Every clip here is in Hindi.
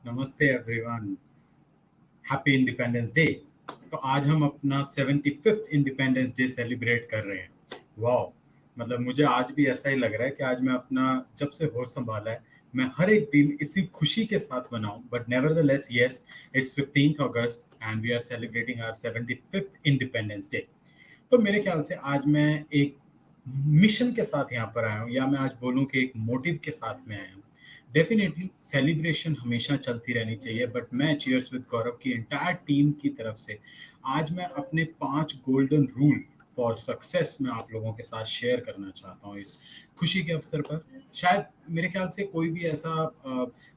नमस्ते एवरीवन। Happy independence day. तो आज हम अपना 75th इंडिपेंडेंस डे सेलिब्रेट कर रहे हैं। वाओ। मतलब मुझे आज भी ऐसा ही लग रहा है कि आज मैं अपना जब से होश संभाला है मैं हर एक दिन इसी खुशी के साथ मनाऊं, but nevertheless yes, it's 15th August and we are celebrating our 75th independence day. तो मेरे ख्याल से आज मैं एक मिशन के साथ यहाँ पर आया हूँ, या मैं आज बोलूँ कि एक मोटिव के साथ में आया हूँ। डेफिनेटली सेलिब्रेशन हमेशा चलती रहनी चाहिए, बट मैं चीयर्स विद गौरव की एंटायर टीम की तरफ से आज मैं अपने 5 गोल्डन रूल फॉर सक्सेस में आप लोगों के साथ शेयर करना चाहता हूँ इस खुशी के अवसर पर। शायद मेरे ख्याल से कोई भी ऐसा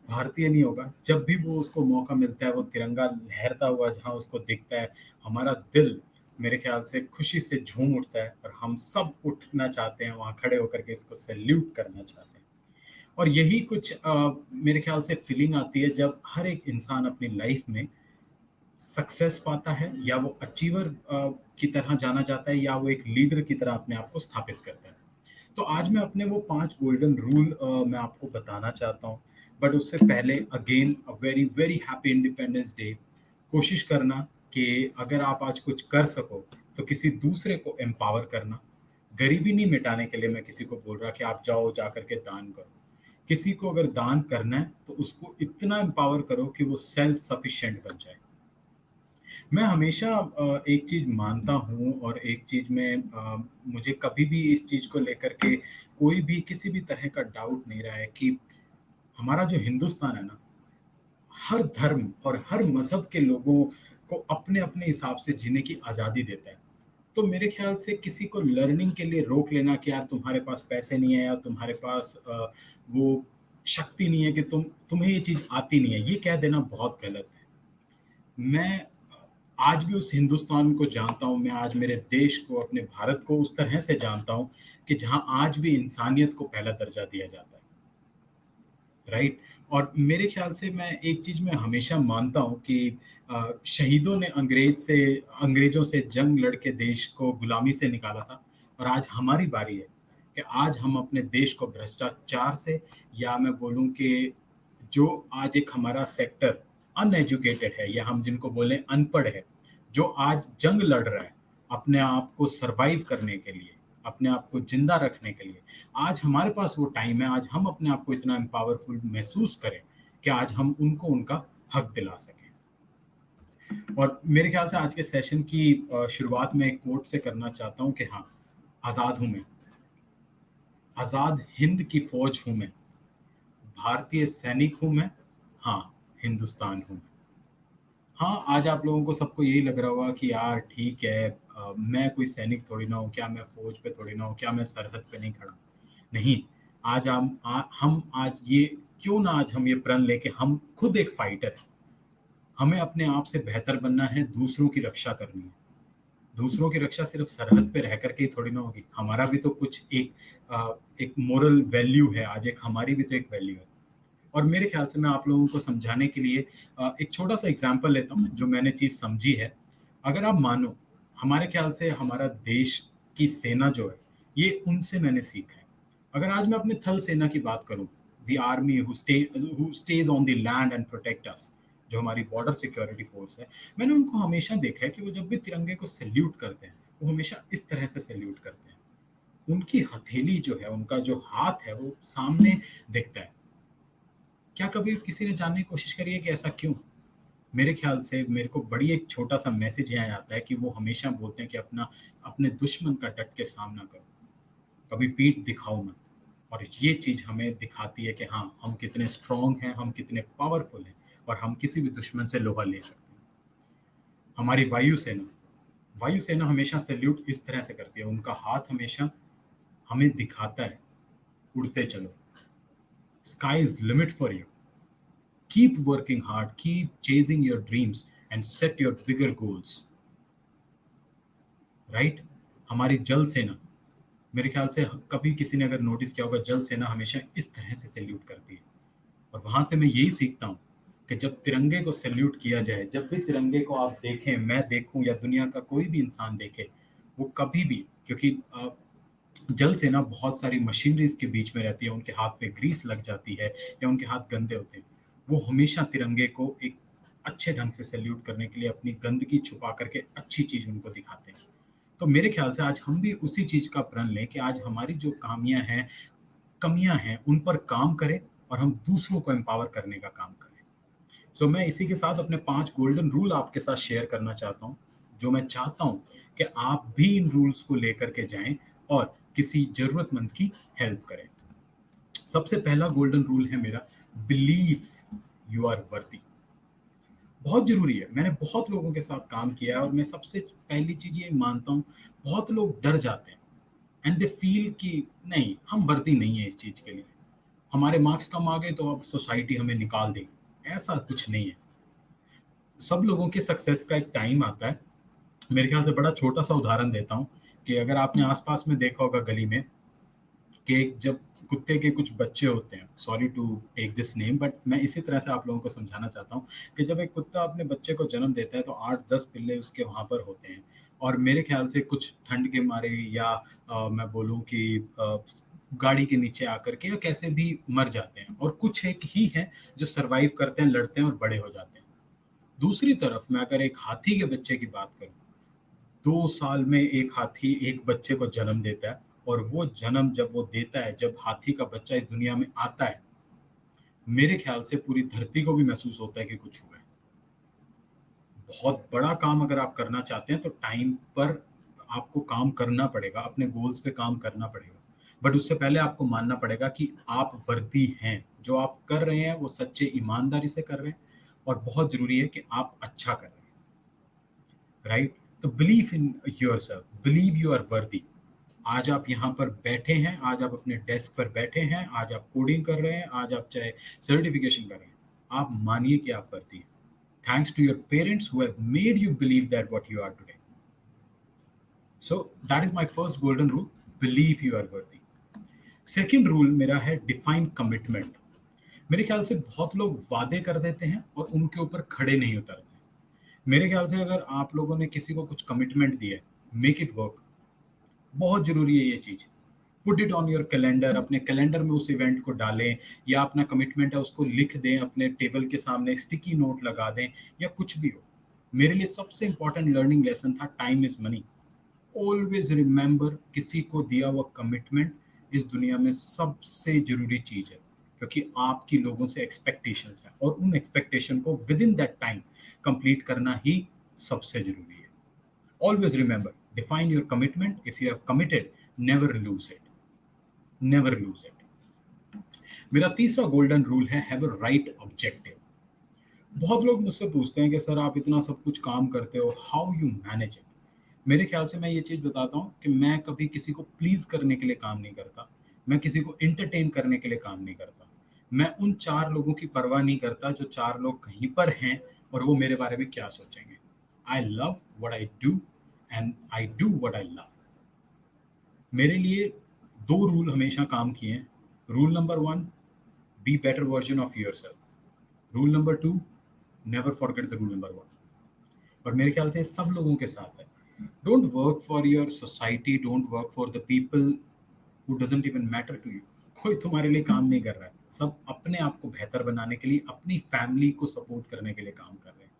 भारतीय नहीं होगा, जब भी वो उसको मौका मिलता है वो तिरंगा लहरता हुआ जहाँ उसको दिखता है, हमारा दिल मेरे ख्याल से खुशी से झूम उठता है और हम सब उठना चाहते हैं, वहाँ खड़े होकर के इसको सैल्यूट करना चाहते हैं। और यही कुछ मेरे ख्याल से फीलिंग आती है जब हर एक इंसान अपनी लाइफ में सक्सेस पाता है, या वो अचीवर की तरह जाना जाता है, या वो एक लीडर की तरह अपने आप को स्थापित करता है। तो आज मैं अपने वो 5 गोल्डन रूल मैं आपको बताना चाहता हूँ। बट उससे पहले again a very very happy independence day. कोशिश करना कि अगर आप आज कुछ कर सको तो किसी दूसरे को एम्पावर करना। गरीबी नहीं मिटाने के लिए मैं किसी को बोल रहा कि आप जाओ जा करके दान करो। किसी को अगर दान करना है तो उसको इतना एम्पावर करो कि वो सेल्फ सफिशिएंट बन जाए। मैं हमेशा एक चीज़ मानता हूँ, और एक चीज़ में मुझे कभी भी इस चीज़ को लेकर के कोई भी किसी भी तरह का डाउट नहीं रहा है कि हमारा जो हिंदुस्तान है ना, हर धर्म और हर मज़हब के लोगों को अपने-अपने हिसाब से जीने की आज़ादी देता है। तो मेरे ख़्याल से किसी को लर्निंग के लिए रोक लेना कि यार तुम्हारे पास पैसे नहीं है, या तुम्हारे पास वो शक्ति नहीं है कि तुम्हें ये चीज़ आती नहीं है, ये कह देना बहुत गलत है। मैं आज भी उस हिंदुस्तान को जानता हूँ, मैं आज मेरे देश को, अपने भारत को उस तरह से जानता हूँ कि जहाँ आज भी इंसानियत को पहला दर्जा दिया जाता है, राइट? और मेरे ख़्याल से मैं एक चीज़ मैं हमेशा मानता हूँ कि शहीदों ने अंग्रेज़ों से जंग लड़ के देश को गुलामी से निकाला था, और आज हमारी बारी है कि आज हम अपने देश को भ्रष्टाचार से, या मैं बोलूँ कि जो आज एक हमारा सेक्टर अनएजुकेटेड है, या हम जिनको बोलें अनपढ़ है, जो आज जंग लड़ रहा है अपने आप को सर्वाइव करने के लिए, अपने आप को जिंदा रखने के लिए, आज हमारे पास वो टाइम है। आज हम अपने आप को इतना एम्पावरफुल महसूस करें कि आज हम उनको उनका हक दिला सकें। और मेरे ख्याल से आज के सेशन की शुरुआत में एक कोट से करना चाहता हूँ कि हाँ, आज़ाद हूँ मैं, आज़ाद हिंद की फौज हूँ मैं, भारतीय सैनिक हूँ मैं, हाँ, हिंदुस्तान हूँ मैं। हाँ, आज आप लोगों को सबको यही लग रहा होगा कि यार ठीक है, मैं कोई सैनिक थोड़ी ना हूँ, क्या मैं फ़ौज पे थोड़ी ना हूँ, क्या मैं सरहद पे नहीं खड़ा हूँ। नहीं, आज हम आज ये क्यों ना आज हम ये प्रण लें कि हम खुद एक फाइटर हैं। हमें अपने आप से बेहतर बनना है, दूसरों की रक्षा करनी है। दूसरों की रक्षा सिर्फ़ सरहद पे रह कर के ही थोड़ी ना होगी। हमारा भी तो कुछ एक मोरल वैल्यू है, आज एक हमारी भी तो एक वैल्यू है। और मेरे ख्याल से मैं आप लोगों को समझाने के लिए एक छोटा-सा एग्ज़ाम्पल लेता हूँ, जो मैंने चीज़ समझी है। अगर आप मानो, हमारे ख्याल से हमारा देश की सेना जो है, ये उनसे मैंने सीखा है। अगर आज मैं अपने थल सेना की बात करूँ, the army who stage on the land and protect us, जो हमारी बॉर्डर सिक्योरिटी फ़ोर्स है, मैंने उनको हमेशा देखा है कि वो जब भी तिरंगे को सैल्यूट करते हैं, वो हमेशा इस तरह से सैल्यूट करते हैं। उनकी हथेली जो है, उनका जो हाथ है, वो सामने दिखता है। क्या कभी किसी ने जानने की कोशिश करी है कि ऐसा क्यों? मेरे ख़्याल से मेरे को बड़ी एक छोटा-सा मैसेज यहाँ आता है कि वो हमेशा बोलते हैं कि अपने दुश्मन का डट के सामना करो, कभी पीठ दिखाओ मत। और ये चीज़ हमें दिखाती है कि हाँ, हम कितने स्ट्रॉन्ग हैं, हम कितने पावरफुल हैं, और हम किसी भी दुश्मन से लोहा ले सकते हैं। हमारी वायुसेना हमेशा सैल्यूट इस तरह से करती है, उनका हाथ हमेशा हमें दिखाता है, उड़ते चलो, sky is limit for you. Keep working hard, keep chasing your dreams and set your bigger goals, right? हमारी जल सेना, मेरे ख्याल से कभी किसी ने अगर नोटिस किया होगा, जल सेना हमेशा इस तरह से सैल्यूट करती है। और वहाँ से मैं यही सीखता हूँ कि जब तिरंगे को सैल्यूट किया जाए, जब भी तिरंगे को आप देखें, मैं देखूँ, या दुनिया का कोई भी इंसान देखे, वो कभी भी, क्योंकि जल सेना बहुत सारी मशीनरीज़ के बीच में रहती है, उनके हाथ पे ग्रीस लग जाती है, या उनके हाथ गंदे होते हैं। वो हमेशा तिरंगे को एक अच्छे ढंग से सैल्यूट करने के लिए अपनी गंदगी छुपा करके अच्छी चीज उनको दिखाते हैं। तो मेरे ख्याल से आज हम भी उसी चीज का प्रण लें कि आज हमारी जो खामियां हैं, कमियां हैं, उन पर काम करें और हम दूसरों को एम्पावर करने का काम करें। सो मैं इसी के साथ अपने 5 गोल्डन रूल आपके साथ शेयर करना चाहता हूँ, जो मैं चाहता हूँ कि आप भी इन रूल्स को लेकर के जाएं और किसी जरूरतमंद की हेल्प करें। सबसे पहला गोल्डन रूल है मेरा, बिलीव यू आर वर्दी। बहुत जरूरी है। मैंने बहुत लोगों के साथ काम किया है और मैं सबसे पहली चीज ये मानता हूँ, बहुत लोग डर जाते हैं एंड दे फील कि नहीं, हम वर्दी नहीं है इस चीज के लिए, हमारे मार्क्स कम आ गए तो अब सोसाइटी हमें निकाल देगी। ऐसा कुछ नहीं है। सब लोगों के सक्सेस का एक टाइम आता है। मेरे ख्याल से बड़ा छोटा सा उदाहरण देता हूँ कि अगर आपने आसपास में देखा होगा गली में कि जब कुत्ते के कुछ बच्चे होते हैं, sorry to take this name, but मैं इसी तरह से आप लोगों को समझाना चाहता हूँ कि जब एक कुत्ता अपने बच्चे को जन्म देता है तो 8-10 पिल्ले उसके वहां पर होते हैं। और मेरे ख्याल से कुछ ठंड के मारे या मैं बोलूँ कि गाड़ी के नीचे आकर के या कैसे भी मर जाते हैं, और कुछ एक ही हैं जो सरवाइव करते हैं, लड़ते हैं और बड़े हो जाते हैं। दूसरी तरफ मैं अगर एक हाथी के बच्चे की बात करूं, 2 साल में एक हाथी एक बच्चे को जन्म देता है, और वो जन्म जब वो देता है, जब हाथी का बच्चा इस दुनिया में आता है, मेरे ख्याल से पूरी धरती को भी महसूस होता है कि कुछ हुआ है। बहुत बड़ा काम अगर आप करना चाहते हैं तो टाइम पर आपको काम करना पड़ेगा, अपने गोल्स पे काम करना पड़ेगा। बट उससे पहले आपको मानना पड़ेगा कि आप वर्दी हैं, जो आप कर रहे हैं वो सच्चे ईमानदारी से कर रहे हैं, और बहुत जरूरी है कि आप अच्छा कर रहे हैं। राइट? तो believe in yourself, believe you are worthy. आज आप यहाँ पर बैठे हैं, आज आप अपने डेस्क पर बैठे हैं, आज आप कोडिंग कर रहे हैं, आज आप चाहे सर्टिफिकेशन कर रहे हैं, आप मानिए कि आप वर्दी हैं। Thanks to your parents who have made you believe that what you are today. So that is my first golden rule, believe you are worthy. Second rule मेरा है डिफाइन कमिटमेंट। मेरे ख्याल से बहुत लोग वादे कर देते हैं और उनके ऊपर खड़े नहीं उतरते। मेरे ख्याल से अगर आप लोगों ने किसी को कुछ कमिटमेंट दिया है, मेक इट वर्क। बहुत जरूरी है ये चीज। Put it on your calendar, अपने कैलेंडर में उस इवेंट को डालें, या अपना कमिटमेंट है उसको लिख दें, अपने टेबल के सामने स्टिकी नोट लगा दें, या कुछ भी हो। मेरे लिए सबसे इंपॉर्टेंट लर्निंग लेसन था, time is money. Always remember, किसी को दिया हुआ कमिटमेंट इस दुनिया में सबसे जरूरी चीज है, क्योंकि आपकी लोगों से एक्सपेक्टेशंस हैं और उन एक्सपेक्टेशन को with in that time complete करना ही सबसे जरूरी है। Always remember, define your commitment. If you have committed, never lose it. Never lose it. मेरा तीसरा गोल्डन रूल है, हैव अ राइट ऑब्जेक्टिव। बहुत लोग मुझसे पूछते हैं कि सर आप इतना सब कुछ काम करते हो, हाउ यू मैनेज इट। मेरे ख्याल से मैं ये चीज बताता हूँ कि मैं कभी किसी को प्लीज करने के लिए काम नहीं करता, मैं किसी को एंटरटेन करने के लिए काम नहीं करता। मैं उन 4 लोगों की परवाह नहीं करता जो 4 लोग कहीं पर हैं और वो मेरे बारे में क्या सोचेंगे। I love what I do and I do what I love. मेरे लिए 2 रूल हमेशा काम किए हैं। Rule number 1, be better version of your self. Rule number 2, never forget the rule number 1। और मेरे ख्याल से सब लोगों के साथ है। Don't work for your society, don't work for the people who doesn't even matter to you. कोई तुम्हारे लिए काम नहीं कर रहा है, सब अपने आप को बेहतर बनाने के लिए, अपनी फैमिली को सपोर्ट करने के लिए काम कर रहे हैं।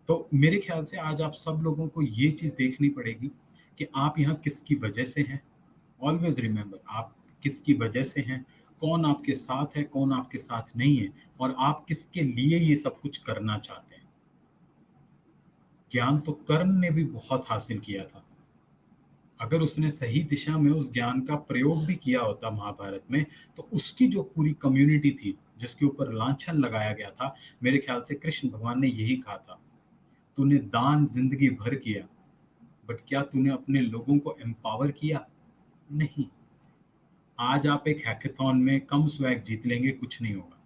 तो मेरे ख्याल से आज आप सब लोगों को ये चीज देखनी पड़ेगी कि आप यहाँ किसकी वजह से हैं। ऑलवेज रिमेंबर, आप किसकी वजह से हैं, कौन आपके साथ है, कौन आपके साथ नहीं है, और आप किसके लिए ये सब कुछ करना चाहते हैं। ज्ञान तो कर्ण ने भी बहुत हासिल किया था। अगर उसने सही दिशा में उस ज्ञान का प्रयोग भी किया होता महाभारत में, तो उसकी जो पूरी कम्युनिटी थी जिसके ऊपर लांछन लगाया गया था, मेरे ख्याल से कृष्ण भगवान ने यही कहा था, तूने दान जिंदगी भर किया, बट क्या तूने अपने लोगों को एम्पावर किया? नहीं। आज आप एक हैकेथॉन में कम स्वैग जीत लेंगे, कुछ नहीं होगा।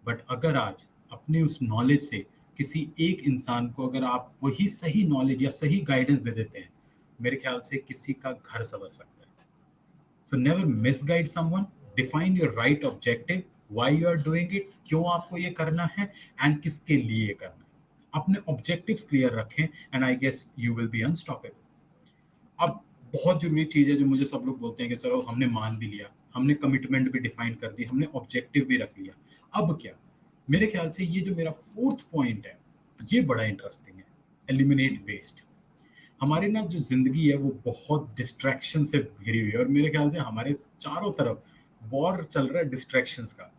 बट अगर आज अपनी उस नॉलेज से किसी एक इंसान को अगर आप वही सही नॉलेज या सही गाइडेंस दे देते हैं, मेरे ख्याल से किसी का घर संवर सकता है। So never misguide someone, define your right objective, why you are doing it, क्यों आपको ये करना है एंड किसके लिए करना है। अपने ऑब्जेक्टिव्स क्लियर रखें and I guess you will be unstoppable. अब बहुत जरूरी चीज है जो मुझे सब लोग बोलते हैं कि चलो हमने मान भी लिया, हमने कमिटमेंट भी डिफाइन कर दी, हमने ऑब्जेक्टिव भी रख लिया, अब क्या? मेरे ख्याल से ये जो मेरा फोर्थ पॉइंट है, ये बड़ा इंटरेस्टिंग है, एलिमिनेट वेस्ट। हमारी ना जो ज़िंदगी है वो बहुत डिस्ट्रैक्शन से घिरी हुई है और मेरे ख्याल से हमारे चारों तरफ वॉर चल रहा है डिस्ट्रैक्शंस का।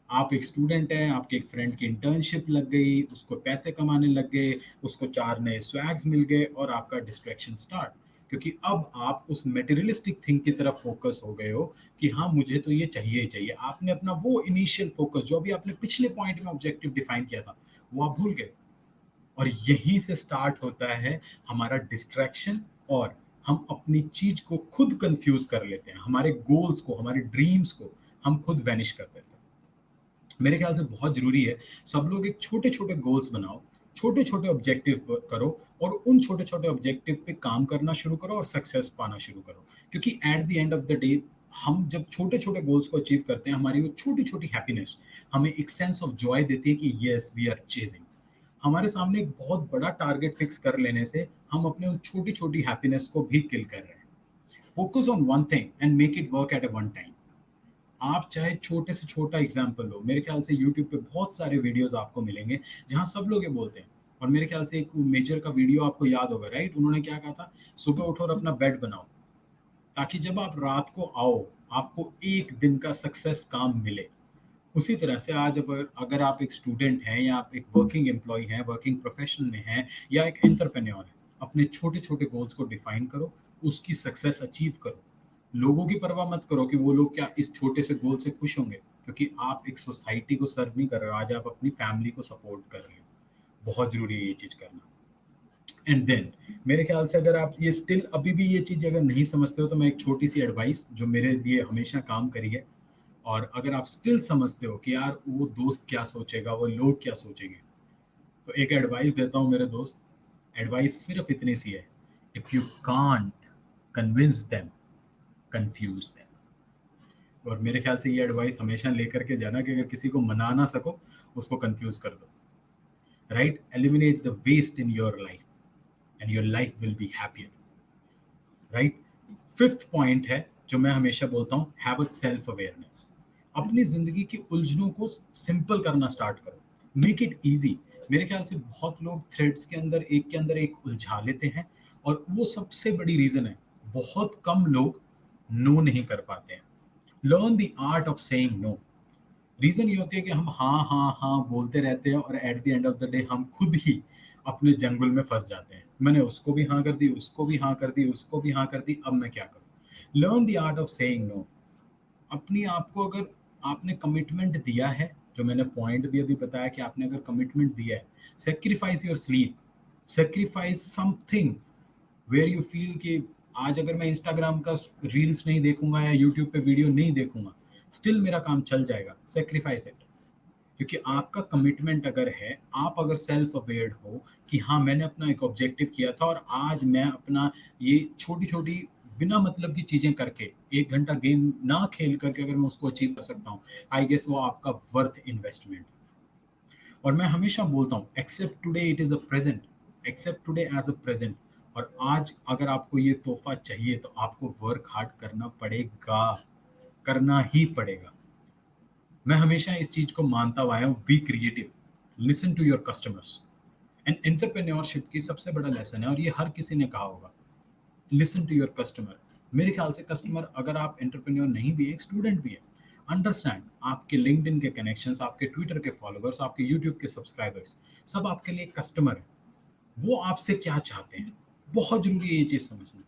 आप एक स्टूडेंट हैं, आपके एक फ्रेंड की इंटर्नशिप लग गई, उसको पैसे कमाने लग गए, उसको 4 नए स्वैग्स मिल गए और आपका डिस्ट्रैक्शन स्टार्ट। क्योंकि अब आप उस मटेरियलिस्टिक थिंग की तरफ फोकस हो गए हो कि हाँ, मुझे तो ये चाहिए ही चाहिए। आपने अपना वो इनिशियल फोकस जो अभी आपने पिछले पॉइंट में ऑब्जेक्टिव डिफाइन किया था, वो आप भूल गए। और यहीं से स्टार्ट होता है हमारा डिस्ट्रैक्शन और हम अपनी चीज को खुद कंफ्यूज कर लेते हैं, हमारे गोल्स को, हमारे ड्रीम्स को हम खुद वैनिश कर देते हैं। मेरे ख्याल से बहुत जरूरी है सब लोग एक छोटे छोटे गोल्स बनाओ, छोटे छोटे ऑब्जेक्टिव करो और उन छोटे छोटे ऑब्जेक्टिव पे काम करना शुरू करो और सक्सेस पाना शुरू करो। क्योंकि at the end of the day हम जब छोटे छोटे गोल्स को अचीव करते हैं, हमारी वो छोटी छोटी हैप्पीनेस हमें एक सेंस ऑफ जॉय देती है कि यस वी आर चेजिंग। हमारे सामने एक बहुत बड़ा टारगेट फिक्स कर लेने से हम अपने उन छोटी छोटी हैप्पीनेस को भी किल कर रहे हैं। Focus on one thing and make it work at a one time. आप चाहे छोटे से छोटा एग्जाम्पल लो, मेरे ख्याल से यूट्यूब पे बहुत सारे वीडियोस आपको मिलेंगे जहां सब लोग ये बोलते हैं। और मेरे ख्याल से एक मेजर का वीडियो आपको याद होगा, राइट? उन्होंने क्या कहा था, सुबह उठो और अपना बेड बनाओ ताकि जब आप रात को आओ आपको एक दिन का सक्सेस काम मिले। उसी तरह से आज अगर अगर आप एक स्टूडेंट हैं या आप एक वर्किंग एम्प्लॉय हैं, वर्किंग प्रोफेशन में हैं या एक एंटरप्रेन्योर है, अपने छोटे छोटे गोल्स को डिफाइन करो, उसकी सक्सेस अचीव करो। लोगों की परवाह मत करो कि वो लोग क्या इस छोटे से गोल से खुश होंगे, क्योंकि आप एक सोसाइटी को सर्व नहीं कर रहे हो, आज आप अपनी फैमिली को सपोर्ट कर रहे हो। बहुत जरूरी है ये चीज करना। एंड देन मेरे ख्याल से अगर आप ये स्टिल अभी भी ये चीज अगर नहीं समझते हो तो मैं एक छोटी सी एडवाइस जो मेरे लिए हमेशा काम करी है, और अगर आप स्टिल समझते हो कि यार वो दोस्त क्या सोचेगा, वो लोग क्या सोचेंगे, तो एक एडवाइस देता हूँ मेरे दोस्त। एडवाइस सिर्फ इतनी सी है, if you can't convince them, confuse them. और मेरे ख्याल से ये एडवाइस हमेशा लेकर के जाना कि अगर किसी को मना ना सको, उसको कंफ्यूज कर दो। Right? Eliminate the waste in your life and your life will be happier. Right? Fifth point है जो मैं हमेशा बोलता हूँ, हैव अ सेल्फ अवेयरनेस। अपनी जिंदगी की उलझनों को सिंपल करना स्टार्ट करो, मेक इट इजी। मेरे ख्याल से बहुत लोग थ्रेड्स के अंदर एक उलझा लेते हैं और वो सबसे बड़ी रीजन है, बहुत कम लोग नो नहीं कर पाते हैं। Learn the art of saying no. Reason ये होती है कि हम हाँ हाँ हाँ बोलते रहते हैं और at the end of the day हम खुद ही अपने जंगल में फंस जाते हैं। मैंने उसको भी हाँ कर दी, उसको भी हाँ कर दी, उसको भी हाँ कर दी, अब मैं क्या करूं? Learn the art of saying no. अपनी आप को अगर आपने कमिटमेंट दिया है, जो मैंने पॉइंट भी अभी बताया कि आपने अगर कमिटमेंट दिया है, sacrifice your sleep, sacrifice something where you feel कि आज अगर मैं इंस्टाग्राम का रील्स नहीं देखूंगा या यूट्यूब पे वीडियो नहीं देखूंगा, स्टिल मेरा काम चल जाएगा। Sacrifice it. क्योंकि आपका कमिटमेंट अगर है, आप अगर सेल्फ अवेयर्ड हो कि हाँ मैंने अपना एक ऑब्जेक्टिव किया था और आज मैं अपना ये छोटी छोटी बिना मतलब की चीजें करके 1 घंटा गेम ना खेल करके अगर मैं उसको अचीव कर सकता हूँ, आई गेस वो आपका वर्थ इन्वेस्टमेंट। और मैं हमेशा बोलता हूँ, accept today it is a present, accept today as a present. और आज अगर आपको ये तोहफा चाहिए तो आपको वर्क हार्ड करना पड़ेगा, करना ही पड़ेगा। मैं हमेशा इस चीज को मानता हुआ हूँ, be creative, listen to your customers. And entrepreneurship की सबसे बड़ा लेसन है और ये हर किसी ने कहा होगा, लिसन टू योर कस्टमर। मेरे ख्याल से कस्टमर, अगर आप एंटरप्रेन्योर नहीं भी है, एक स्टूडेंट भी है, अंडरस्टैंड आपके लिंक्डइन के कनेक्शंस, आपके ट्विटर के फॉलोअर्स, आपके यूट्यूब के सब्सक्राइबर्स, सब आपके लिए कस्टमर है। वो आपसे क्या चाहते हैं, बहुत जरूरी है ये चीज समझना।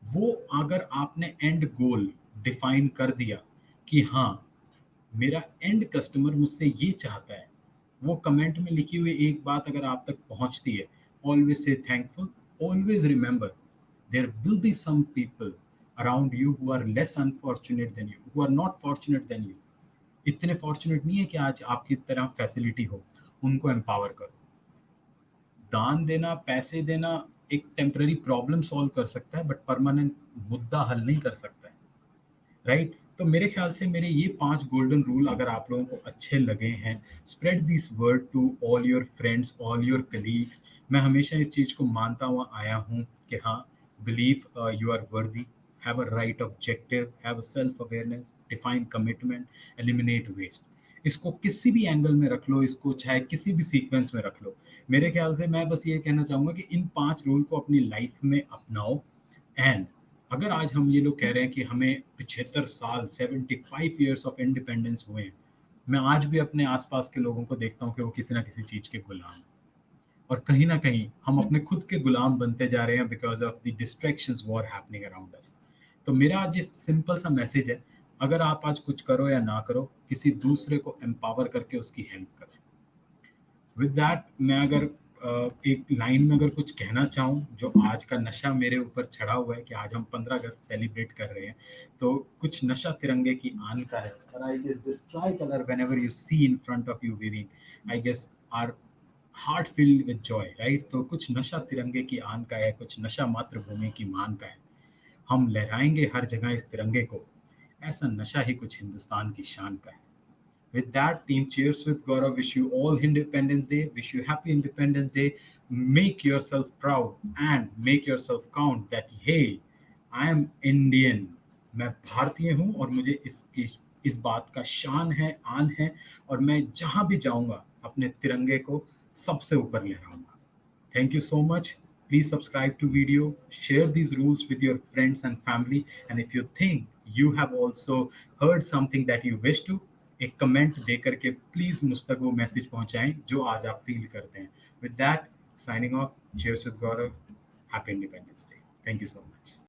वो अगर आपने एंड गोल डिफाइन कर दिया कि हाँ मेरा एंड कस्टमर मुझसे ये चाहता है, वो कमेंट में लिखी हुई एक बात अगर आप तक पहुंचती है, always say thankful, always remember there will be some people around you who are less unfortunate than you, who are not fortunate than you. इतने फॉर्चुनेट नहीं है कि आज आपकी तरह फैसिलिटी हो, उनको एम्पावर करो। दान देना, पैसे देना एक टेम्पररी प्रॉब्लम सॉल्व कर सकता है, बट परमानेंट मुद्दा हल नहीं कर सकता है। राइट? तो मेरे ख्याल से मेरे ये 5 गोल्डन रूल अगर आप लोगों को अच्छे लगे हैं, spread this word to all your friends, all your colleagues. मैं हमेशा इस चीज को मानता हुआ आया हूँ कि हाँ, believe you are worthy, have a right objective, have a self awareness, define commitment, eliminate waste. इसको किसी भी एंगल में रख लो, इसको चाहे किसी भी सीक्वेंस में रख लो। मेरे ख्याल से मैं बस ये कहना चाहूँगा कि इन 5 रूल को अपनी लाइफ में अपनाओ। एंड अगर आज हम ये लोग कह रहे हैं कि हमें 75 साल 75 ईयर्स ऑफ इंडिपेंडेंस हुए हैं, मैं आज भी अपने आसपास के लोगों को देखता हूँ कि वो किसी ना किसी चीज़ के गुलाम हैं। और कहीं ना कहीं हम अपने खुद के गुलाम बनते जा रहे हैं बिकॉज ऑफ द डिस्ट्रैक्शंस वो आर हैपनिंग अराउंड अस। तो मेरा आज इस सिंपल सा मैसेज है, अगर आप आज कुछ करो या ना करो, किसी दूसरे को एम्पावर करके उसकी हेल्प करो। विद दैट मैं अगर एक लाइन में अगर कुछ कहना चाहूँ, जो आज का नशा मेरे ऊपर चढ़ा हुआ है कि आज हम 15 अगस्त सेलिब्रेट कर रहे हैं, तो कुछ नशा तिरंगे की आन का है। और I guess this tricolour whenever you see in front of you weaving, I guess our heart filled with joy, right? तो कुछ नशा तिरंगे की आन का है, कुछ नशा मातृभूमि की मान का है। हम लहराएंगे हर जगह इस तिरंगे को, ऐसा नशा ही कुछ हिंदुस्तान की शान का है। With that, team, cheers with Gaurav. Wish you all Independence Day. Wish you happy Independence Day. Make yourself proud and make yourself count that, hey, I am Indian. मैं भारतीय हूँ और मुझे इस बात का शान है, आन है, और मैं जहाँ भी जाऊँगा अपने तिरंगे को सबसे ऊपर लहराऊंगा। Thank you so much. Please subscribe to video, share these rules with your friends and family. And if you think you have also heard something that you wish to, एक कमेंट दे करके प्लीज मुझ तक वो मैसेज पहुंचाएं जो आज आप फील करते हैं। With that, signing off, cheers with Gaurav, happy independence day. Thank you so much.